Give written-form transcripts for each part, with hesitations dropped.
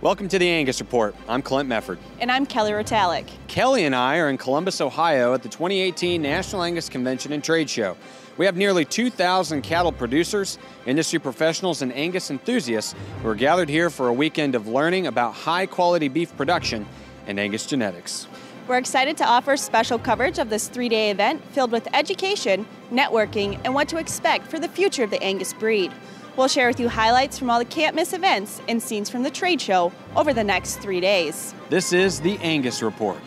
Welcome to the Angus Report. I'm Clint Mefford. And I'm Kelly Rotalick. Kelly and I are in Columbus, Ohio at the 2018 National Angus Convention and Trade Show. We have nearly 2,000 cattle producers, industry professionals, and Angus enthusiasts who are gathered here for a weekend of learning about high-quality beef production and Angus genetics. We're excited to offer special coverage of this three-day event filled with education, networking, and what to expect for the future of the Angus breed. We'll share with you highlights from all the can't-miss events and scenes from the trade show over the next 3 days. This is the Angus Report.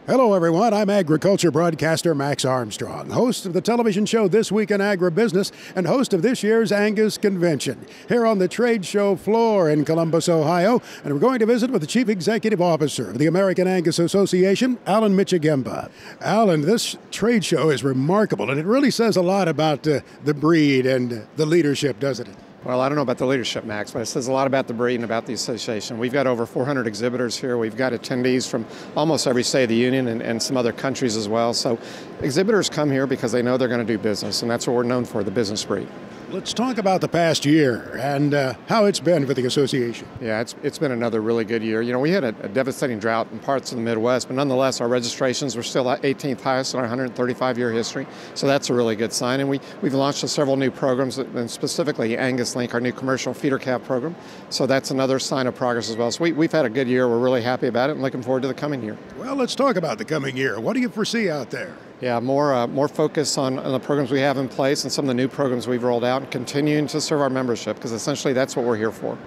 Hello everyone, I'm agriculture broadcaster Max Armstrong, host of the television show This Week in Agribusiness and host of this year's Angus Convention, here on the trade show floor in Columbus, Ohio, and we're going to visit with the Chief Executive Officer of the American Angus Association, Alan Michigemba. Alan, this trade show is remarkable, and it really says a lot about the breed and the leadership, doesn't it? Well, I don't know about the leadership, Max, but it says a lot about the breed and about the association. We've got over 400 exhibitors here. We've got attendees from almost every state of the union and some other countries as well. So exhibitors come here because they know they're going to do business, and that's what we're known for, the business breed. Let's talk about the past year and how it's been for the association. Yeah, it's been another really good year. You know, we had a devastating drought in parts of the Midwest, but nonetheless, our registrations were still 18th highest in our 135-year history. So that's a really good sign. And we've launched several new programs, and specifically Angus Link, our new commercial feeder calf program. So that's another sign of progress as well. So we've had a good year. We're really happy about it and looking forward to the coming year. Well, let's talk about the coming year. What do you foresee out there? Yeah, more focus on the programs we have in place and some of the new programs we've rolled out, and continuing to serve our membership, because essentially that's what we're here for.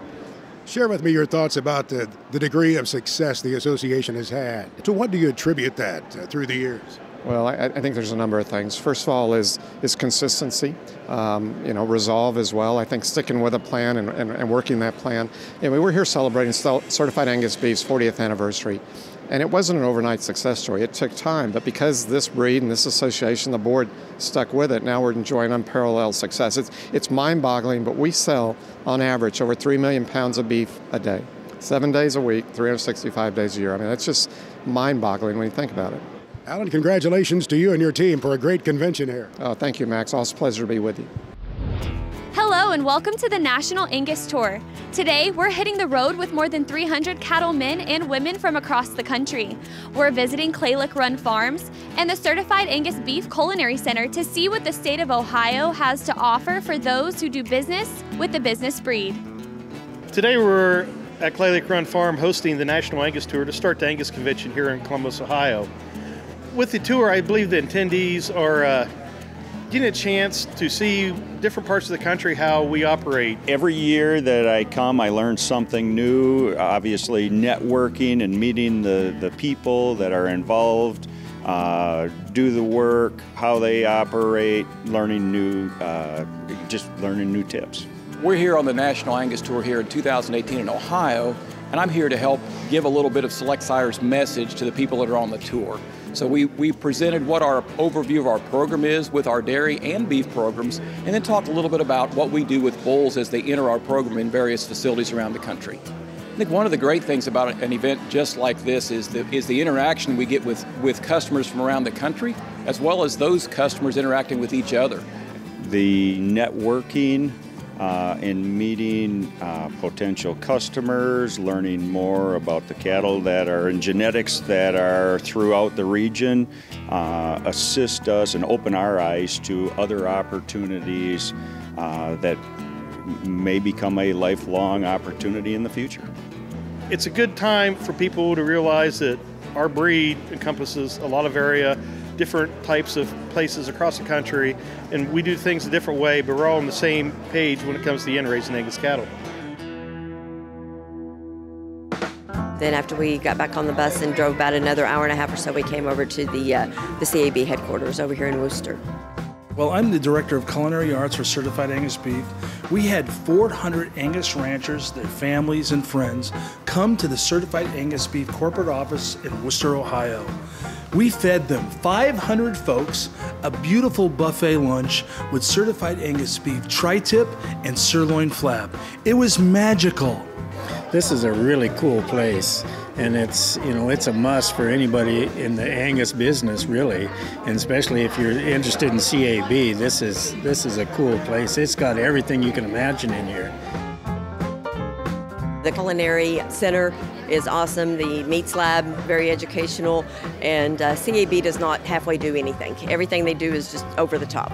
Share with me your thoughts about the degree of success the association has had. To what do you attribute that through the years? Well, I think there's a number of things. First of all is consistency, resolve as well. I think sticking with a plan and working that plan. We're here celebrating Certified Angus Beef's 40th anniversary. And it wasn't an overnight success story. It took time, but because this breed and this association, the board stuck with it, now we're enjoying unparalleled success. It's mind-boggling, but we sell, on average, over 3 million pounds of beef a day. 7 days a week, 365 days a year. I mean, that's just mind-boggling when you think about it. Alan, congratulations to you and your team for a great convention here. Oh, thank you, Max. Always a pleasure to be with you. Hello and welcome to the National Angus Tour. Today we're hitting the road with more than 300 cattlemen and women from across the country. We're visiting Clalick Run Farms and the Certified Angus Beef Culinary Center to see what the state of Ohio has to offer for those who do business with the business breed. Today we're at Clalick Run Farm hosting the National Angus Tour to start the Angus Convention here in Columbus, Ohio. With the tour, I believe the attendees are getting a chance to see different parts of the country, how we operate. Every year that I come, I learn something new, obviously networking and meeting the people that are involved, do the work, how they operate, learning new tips. We're here on the National Angus Tour here in 2018 in Ohio, and I'm here to help give a little bit of Select Sire's message to the people that are on the tour. So we presented what our overview of our program is with our dairy and beef programs, and then talked a little bit about what we do with bulls as they enter our program in various facilities around the country. I think one of the great things about an event just like this is the interaction we get with customers from around the country, as well as those customers interacting with each other. The networking in meeting potential customers, learning more about the cattle that are in genetics that are throughout the region, assist us and open our eyes to other opportunities that may become a lifelong opportunity in the future. It's a good time for people to realize that our breed encompasses a lot of area, different types of places across the country, and we do things a different way, but we're all on the same page when it comes to the end raising Angus cattle. Then after we got back on the bus and drove about another hour and a half or so, we came over to the CAB headquarters over here in Worcester. Well, I'm the Director of Culinary Arts for Certified Angus Beef. We had 400 Angus ranchers, their families and friends, come to the Certified Angus Beef corporate office in Worcester, Ohio. We fed them 500 folks a beautiful buffet lunch with Certified Angus Beef tri-tip and sirloin flap. It was magical. This is a really cool place, and it's a must for anybody in the Angus business, really, and especially if you're interested in CAB. This is a cool place. It's got everything you can imagine in here. The Culinary Center is awesome. The Meats Lab, very educational. And CAB does not halfway do anything. Everything they do is just over the top.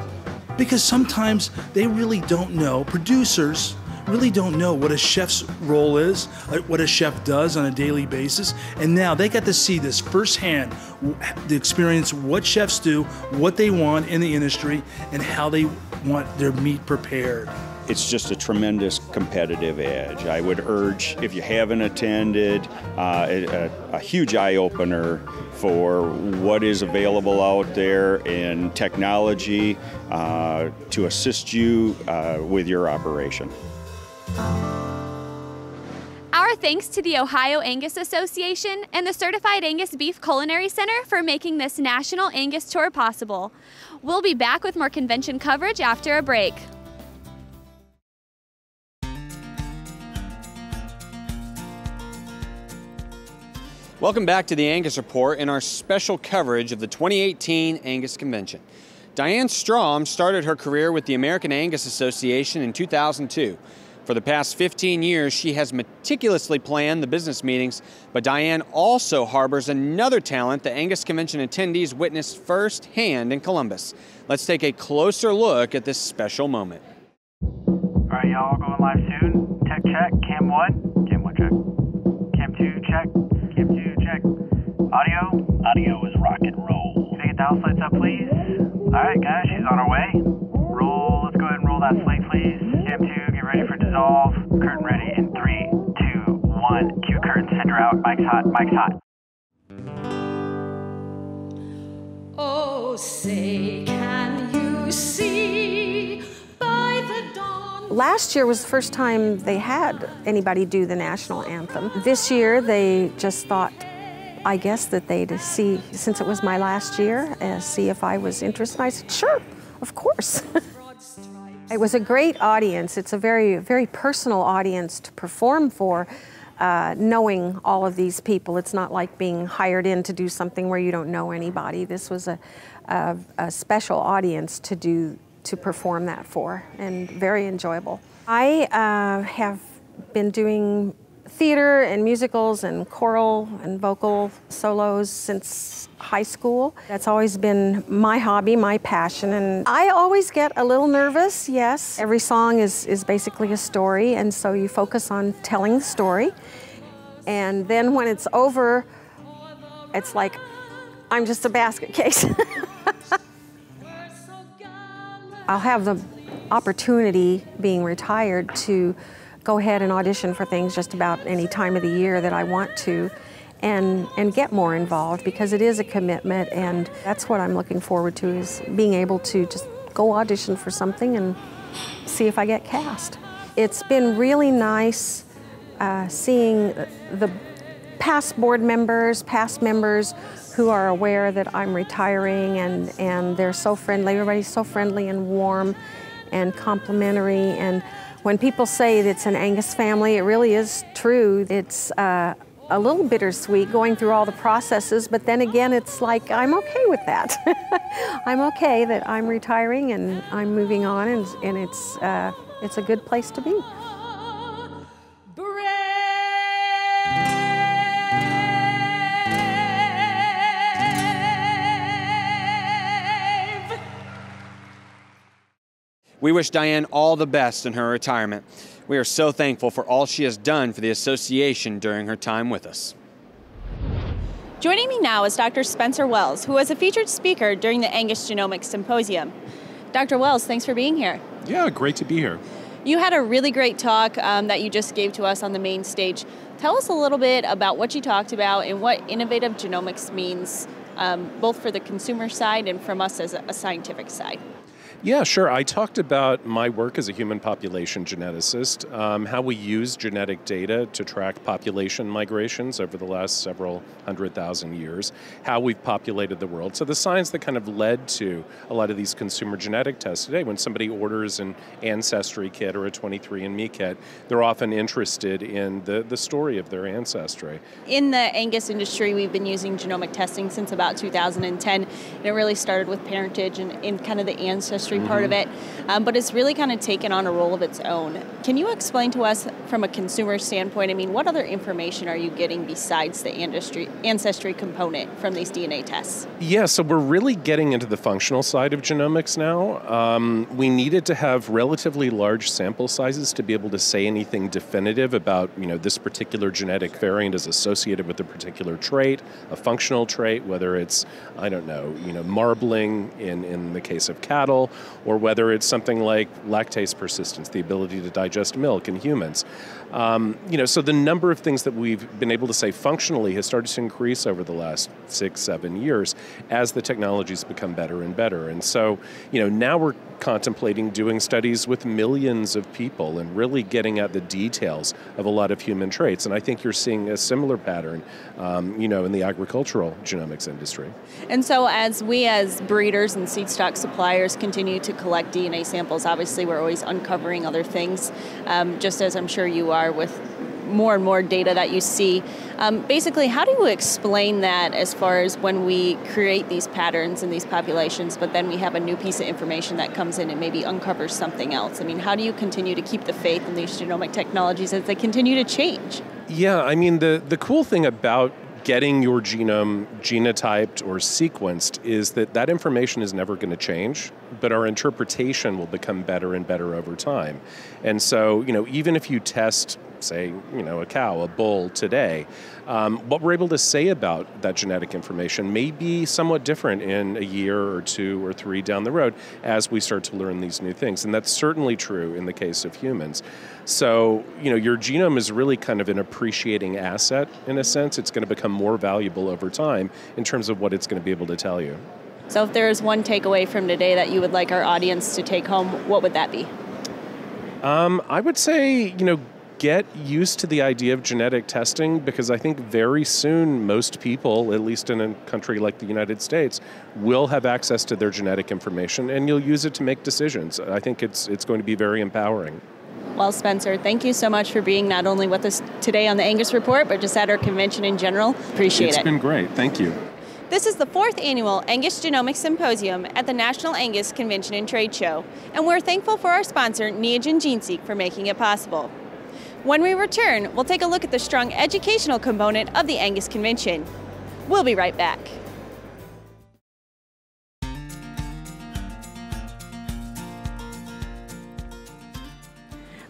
Because sometimes they really don't know, producers really don't know what a chef's role is, what a chef does on a daily basis. And now they got to see this firsthand, the experience, what chefs do, what they want in the industry, and how they want their meat prepared. It's just a tremendous competitive edge. I would urge, if you haven't attended, a huge eye-opener for what is available out there in technology to assist you with your operation. Our thanks to the Ohio Angus Association and the Certified Angus Beef Culinary Center for making this National Angus Tour possible. We'll be back with more convention coverage after a break. Welcome back to the Angus Report and our special coverage of the 2018 Angus Convention. Diane Strom started her career with the American Angus Association in 2002. For the past 15 years, she has meticulously planned the business meetings, but Diane also harbors another talent the Angus Convention attendees witnessed firsthand in Columbus. Let's take a closer look at this special moment. All right, y'all going live soon. Tech check, cam 1. Cam 1 check. Cam 2 check. Cam 2 check. Audio? Audio is rock and roll. Can I get the house lights up, please? All right, guys, she's on her way. Roll, let's go ahead and roll that slate, please. Cam 2, get ready for dissolve. Curtain ready in 3, 2, 1. Cue curtain, send her out. Mic's hot, mic's hot. Oh, say, can you see by the dawn? Last year was the first time they had anybody do the national anthem. This year they just thought, I guess, that they'd see, since it was my last year, see if I was interested. I said, sure, of course. It was a great audience. It's a very, very personal audience to perform for, knowing all of these people. It's not like being hired in to do something where you don't know anybody. This was a special audience to perform that for, and very enjoyable. I have been doing theater and musicals and choral and vocal solos since high school. That's always been my hobby, my passion, and I always get a little nervous, yes. Every song is basically a story, and so you focus on telling the story. And then when it's over, it's like I'm just a basket case. I'll have the opportunity, being retired, to go ahead and audition for things just about any time of the year that I want to, and get more involved, because it is a commitment, and that's what I'm looking forward to, is being able to just go audition for something and see if I get cast. It's been really nice seeing the past board members, past members who are aware that I'm retiring, and they're so friendly. Everybody's so friendly and warm and complimentary, and when people say it's an Angus family, it really is true. It's a little bittersweet going through all the processes, but then again, it's like, I'm okay with that. I'm okay that I'm retiring and I'm moving on, and it's a good place to be. We wish Diane all the best in her retirement. We are so thankful for all she has done for the association during her time with us. Joining me now is Dr. Spencer Wells, who was a featured speaker during the Angus Genomics Symposium. Dr. Wells, thanks for being here. Yeah, great to be here. You had a really great talk that you just gave to us on the main stage. Tell us a little bit about what you talked about and what innovative genomics means, both for the consumer side and from us as a scientific side. Yeah, sure. I talked about my work as a human population geneticist, how we use genetic data to track population migrations over the last several 100,000 years, how we've populated the world. So the science that kind of led to a lot of these consumer genetic tests today. When somebody orders an Ancestry kit or a 23andMe kit, they're often interested in the story of their ancestry. In the Angus industry, we've been using genomic testing since about 2010, and it really started with parentage and in kind of the ancestry industry part of it, but it's really kind of taken on a role of its own. Can you explain to us from a consumer standpoint, I mean, what other information are you getting besides the ancestry component from these DNA tests? Yeah, so we're really getting into the functional side of genomics now. We needed to have relatively large sample sizes to be able to say anything definitive about, this particular genetic variant is associated with a particular trait, a functional trait, whether it's, marbling in the case of cattle, or whether it's something like lactase persistence, the ability to digest milk in humans. So the number of things that we've been able to say functionally has started to increase over the last 6-7 years as the technologies become better and better. And so, now we're contemplating doing studies with millions of people and really getting at the details of a lot of human traits. And I think you're seeing a similar pattern, in the agricultural genomics industry. And so as we as breeders and seed stock suppliers continue to collect DNA samples, obviously we're always uncovering other things, just as I'm sure you are with more and more data that you see. Basically, how do you explain that as far as when we create these patterns in these populations, but then we have a new piece of information that comes in and maybe uncovers something else? I mean, how do you continue to keep the faith in these genomic technologies as they continue to change? Yeah, I mean, the cool thing about getting your genome genotyped or sequenced is that information is never going to change, but our interpretation will become better and better over time. And so, even if you test, say, a cow, a bull today, what we're able to say about that genetic information may be somewhat different in a year or 2 or 3 down the road as we start to learn these new things. And that's certainly true in the case of humans. So, your genome is really kind of an appreciating asset in a sense. It's going to become more valuable over time in terms of what it's going to be able to tell you. So if there is one takeaway from today that you would like our audience to take home, what would that be? I would say, get used to the idea of genetic testing, because I think very soon most people, at least in a country like the United States, will have access to their genetic information, and you'll use it to make decisions. I think it's going to be very empowering. Well, Spencer, thank you so much for being not only with us today on the Angus Report, but just at our convention in general. Appreciate it. It's been great. Thank you. This is the 4th annual Angus Genomics Symposium at the National Angus Convention and Trade Show, and we're thankful for our sponsor, Neogen GeneSeq, for making it possible. When we return, we'll take a look at the strong educational component of the Angus Convention. We'll be right back.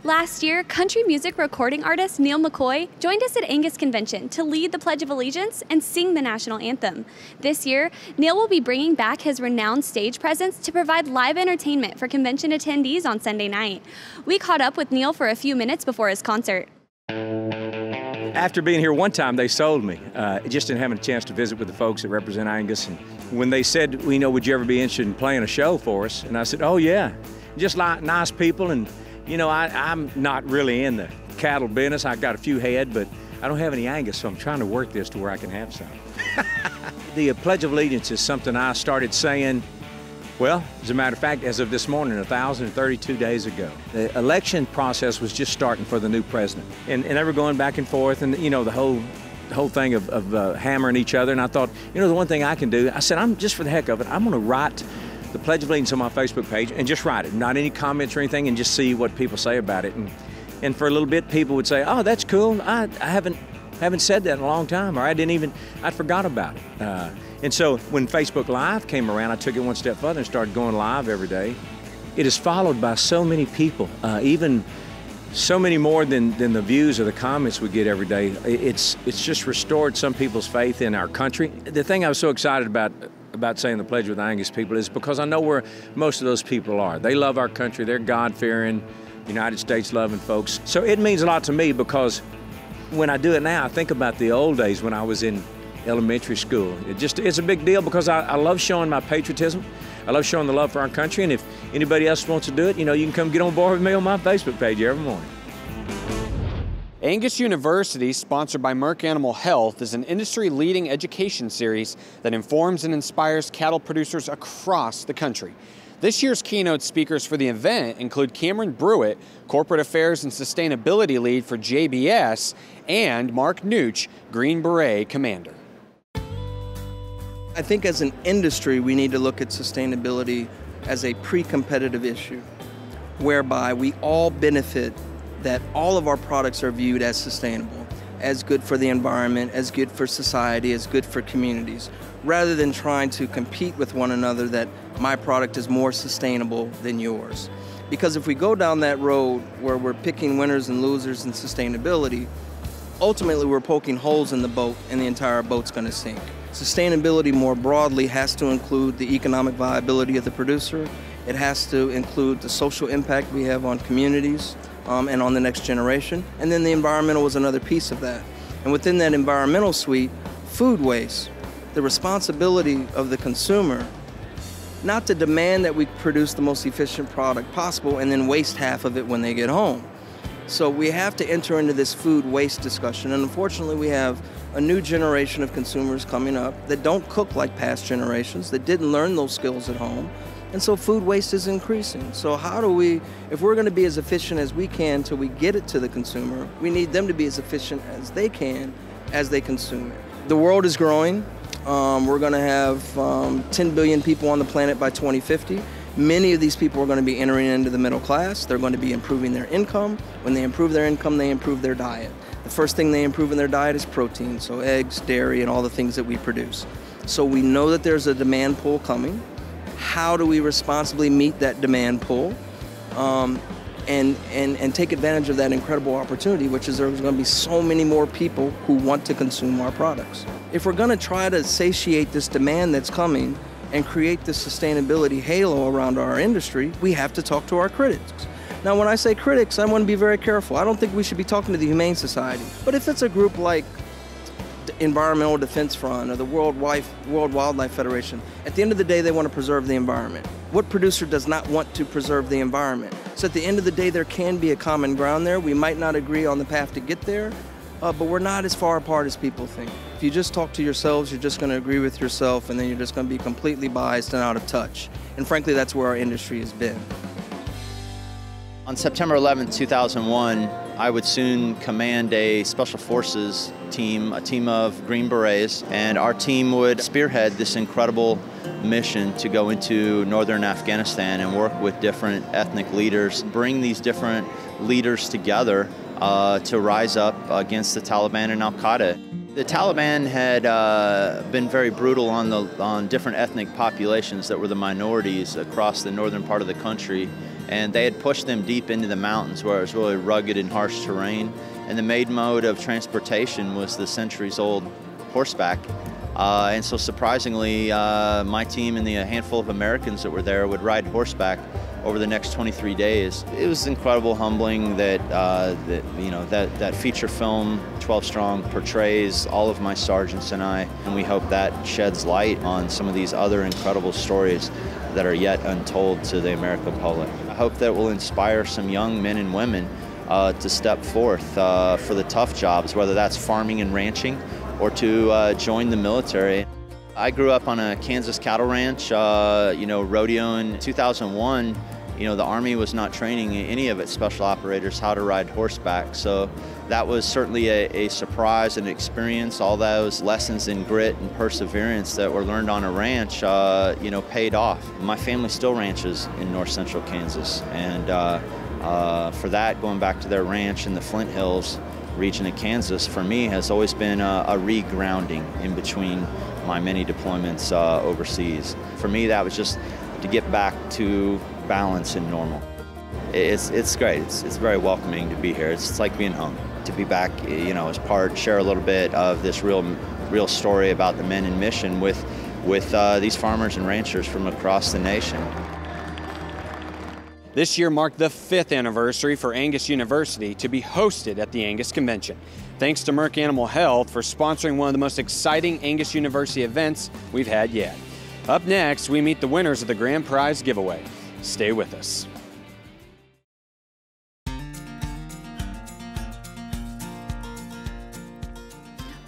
Last year, country music recording artist Neil McCoy joined us at Angus Convention to lead the Pledge of Allegiance and sing the national anthem. This year, Neil will be bringing back his renowned stage presence to provide live entertainment for convention attendees on Sunday night. We caught up with Neil for a few minutes before his concert. After being here one time, they sold me. Just didn't have a chance to visit with the folks that represent Angus. And when they said, would you ever be interested in playing a show for us? And I said, oh yeah, just like nice people. And I'm not really in the cattle business. I've got a few head, but I don't have any Angus, so I'm trying to work this to where I can have some. The Pledge of Allegiance is something I started saying, well, as a matter of fact, as of this morning, 1,032 days ago. The election process was just starting for the new president. And they were going back and forth, and the whole thing of hammering each other. And I thought, the one thing I can do, I said, I'm just for the heck of it, I'm going to write the Pledge of Allegiance on my Facebook page and just write it, not any comments or anything, and just see what people say about it. And for a little bit, people would say, oh, that's cool. I haven't said that in a long time, or I forgot about it. And so when Facebook Live came around, I took it one step further and started going live every day. It is followed by so many people, even so many more than the views or the comments we get every day. It's just restored some people's faith in our country. The thing I was so excited about saying the pledge with the Angus people is because I know where most of those people are. They love our country. They're God-fearing, United States-loving folks. So it means a lot to me, because when I do it now, I think about the old days when I was in elementary school. It's a big deal, because I love showing my patriotism. I love showing the love for our country, and if anybody else wants to do it, you can come get on board with me on my Facebook page every morning. Angus University, sponsored by Merck Animal Health, is an industry-leading education series that informs and inspires cattle producers across the country. This year's keynote speakers for the event include Cameron Brewitt, Corporate Affairs and Sustainability Lead for JBS, and Mark Nooch, Green Beret Commander. I think as an industry, we need to look at sustainability as a pre-competitive issue, whereby we all benefit, that all of our products are viewed as sustainable, as good for the environment, as good for society, as good for communities, rather than trying to compete with one another that my product is more sustainable than yours. Because if we go down that road where we're picking winners and losers in sustainability, ultimately we're poking holes in the boat and the entire boat's going to sink. Sustainability more broadly has to include the economic viability of the producer. It has to include the social impact we have on communities and on the next generation. And then the environmental is another piece of that. And within that environmental suite, food waste, the responsibility of the consumer, not to demand that we produce the most efficient product possible and then waste half of it when they get home. So we have to enter into this food waste discussion, and unfortunately we have a new generation of consumers coming up that don't cook like past generations, that didn't learn those skills at home, and so food waste is increasing. So how do we, if we're going to be as efficient as we can till we get it to the consumer, we need them to be as efficient as they can as they consume it. The world is growing. We're going to have 10 billion people on the planet by 2050. Many of these people are going to be entering into the middle class. They're going to be improving their income. When they improve their income, they improve their diet. The first thing they improve in their diet is protein, so eggs, dairy, and all the things that we produce. So we know that there's a demand pull coming. How do we responsibly meet that demand pull and take advantage of that incredible opportunity, which is there's going to be so many more people who want to consume our products. If we're going to try to satiate this demand that's coming and create this sustainability halo around our industry, we have to talk to our critics. Now, when I say critics, I want to be very careful. I don't think we should be talking to the Humane Society. But if it's a group like the Environmental Defense Fund or the World Wildlife Federation, at the end of the day, they want to preserve the environment. What producer does not want to preserve the environment? So at the end of the day, there can be a common ground there. We might not agree on the path to get there, but we're not as far apart as people think. If you just talk to yourselves, you're just going to agree with yourself, and then you're just going to be completely biased and out of touch. And frankly, that's where our industry has been. On September 11, 2001, I would soon command a Special Forces team, a team of Green Berets, and our team would spearhead this incredible mission to go into northern Afghanistan and work with different ethnic leaders, bring these different leaders together to rise up against the Taliban and Al-Qaeda. The Taliban had been very brutal on different ethnic populations that were the minorities across the northern part of the country, and they had pushed them deep into the mountains where it was really rugged and harsh terrain, and the main mode of transportation was the centuries-old horseback. And so surprisingly, my team and the handful of Americans that were there would ride horseback over the next 23 days. It was incredible, humbling that that feature film, 12 Strong, portrays all of my sergeants and I, and we hope that sheds light on some of these other incredible stories that are yet untold to the American public. I hope that will inspire some young men and women to step forth for the tough jobs, whether that's farming and ranching or to join the military. I grew up on a Kansas cattle ranch, rodeo in 2001. The Army was not training any of its special operators how to ride horseback, so that was certainly a surprise and experience. All those lessons in grit and perseverance that were learned on a ranch, paid off. My family still ranches in north central Kansas, and for that, going back to their ranch in the Flint Hills region of Kansas, for me, has always been a re-grounding in between my many deployments overseas. For me, that was just to get back to balance and normal. It's great. It's very welcoming to be here. It's like being home. To be back, as part, share a little bit of this real story about the men in mission with these farmers and ranchers from across the nation. This year marked the 5th anniversary for Angus University to be hosted at the Angus Convention. Thanks to Merck Animal Health for sponsoring one of the most exciting Angus University events we've had yet. Up next, we meet the winners of the grand prize giveaway. Stay with us.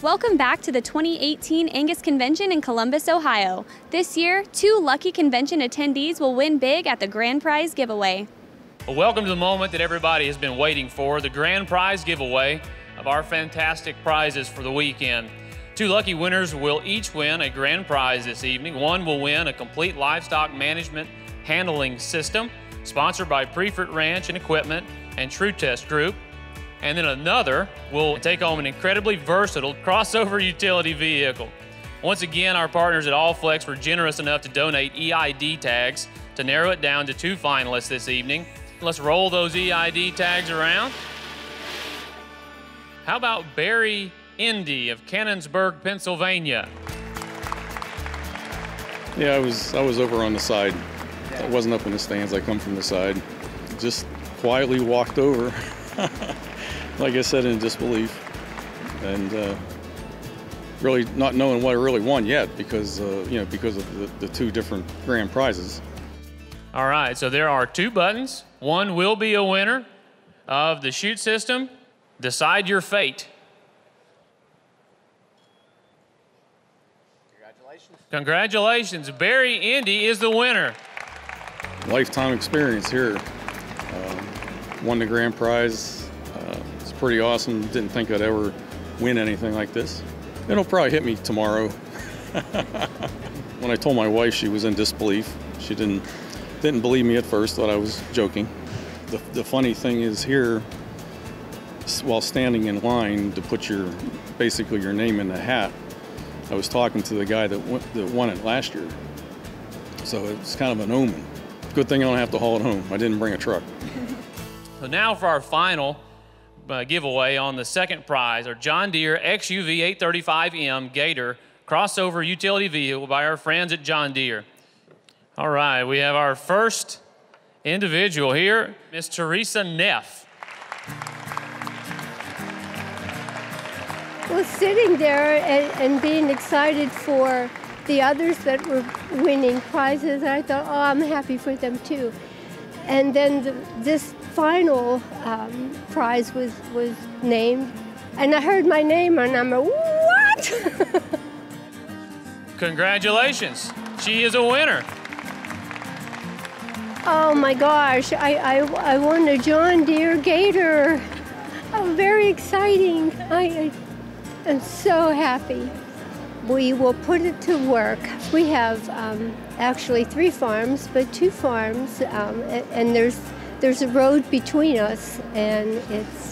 Welcome back to the 2018 Angus Convention in Columbus, Ohio. This year, 2 lucky convention attendees will win big at the grand prize giveaway. Well, welcome to the moment that everybody has been waiting for, the grand prize giveaway of our fantastic prizes for the weekend. 2 lucky winners will each win a grand prize this evening. One will win a complete livestock management handling system, sponsored by Prefert Ranch and Equipment and True Test Group. And then another will take home an incredibly versatile crossover utility vehicle. Once again, our partners at Allflex were generous enough to donate EID tags to narrow it down to 2 finalists this evening. Let's roll those EID tags around. How about Barry Indy of Cannonsburg, Pennsylvania? Yeah, I was over on the side. I wasn't up in the stands. I come from the side. Just quietly walked over, like I said, in disbelief, and really not knowing what I really won yet because because of the 2 different grand prizes. All right, so there are 2 buttons. One will be a winner of the chute system. Decide your fate. Congratulations. Barry Indy is the winner. Lifetime experience here. Won the grand prize. It's pretty awesome. Didn't think I'd ever win anything like this. It'll probably hit me tomorrow. When I told my wife, she was in disbelief. She didn't believe me at first, thought I was joking. The funny thing is here, while standing in line to put basically your name in the hat, I was talking to the guy that won it last year. So it's kind of an omen. Good thing I don't have to haul it home. I didn't bring a truck. So now for our final giveaway on the second prize, our John Deere XUV 835M Gator crossover utility vehicle by our friends at John Deere. All right, we have our first individual here, Miss Teresa Neff. Well, sitting there and being excited for the others that were winning prizes, I thought, oh, I'm happy for them too. And then this final prize was named, and I heard my name, and I'm like, what? Congratulations, she is a winner. Oh my gosh, I won a John Deere Gator. Oh, very exciting. I'm so happy. We will put it to work. We have actually 3 farms, but 2 farms, and there's a road between us, and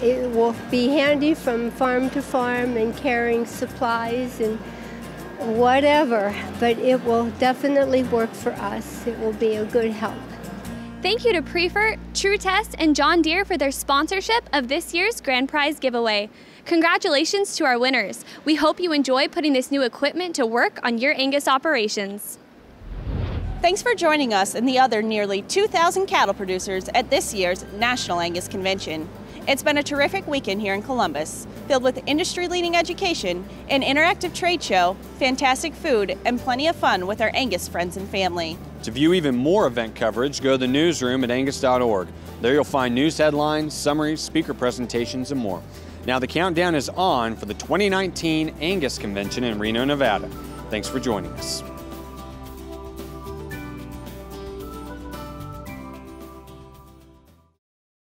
it will be handy from farm to farm and carrying supplies and whatever, but it will definitely work for us. It will be a good help. Thank you to Prefert, True Test, and John Deere for their sponsorship of this year's grand prize giveaway. Congratulations to our winners. We hope you enjoy putting this new equipment to work on your Angus operations. Thanks for joining us and the other nearly 2,000 cattle producers at this year's National Angus Convention. It's been a terrific weekend here in Columbus, filled with industry-leading education, an interactive trade show, fantastic food, and plenty of fun with our Angus friends and family. To view even more event coverage, go to the newsroom at angus.org. There you'll find news headlines, summaries, speaker presentations, and more. Now the countdown is on for the 2019 Angus Convention in Reno, Nevada. Thanks for joining us.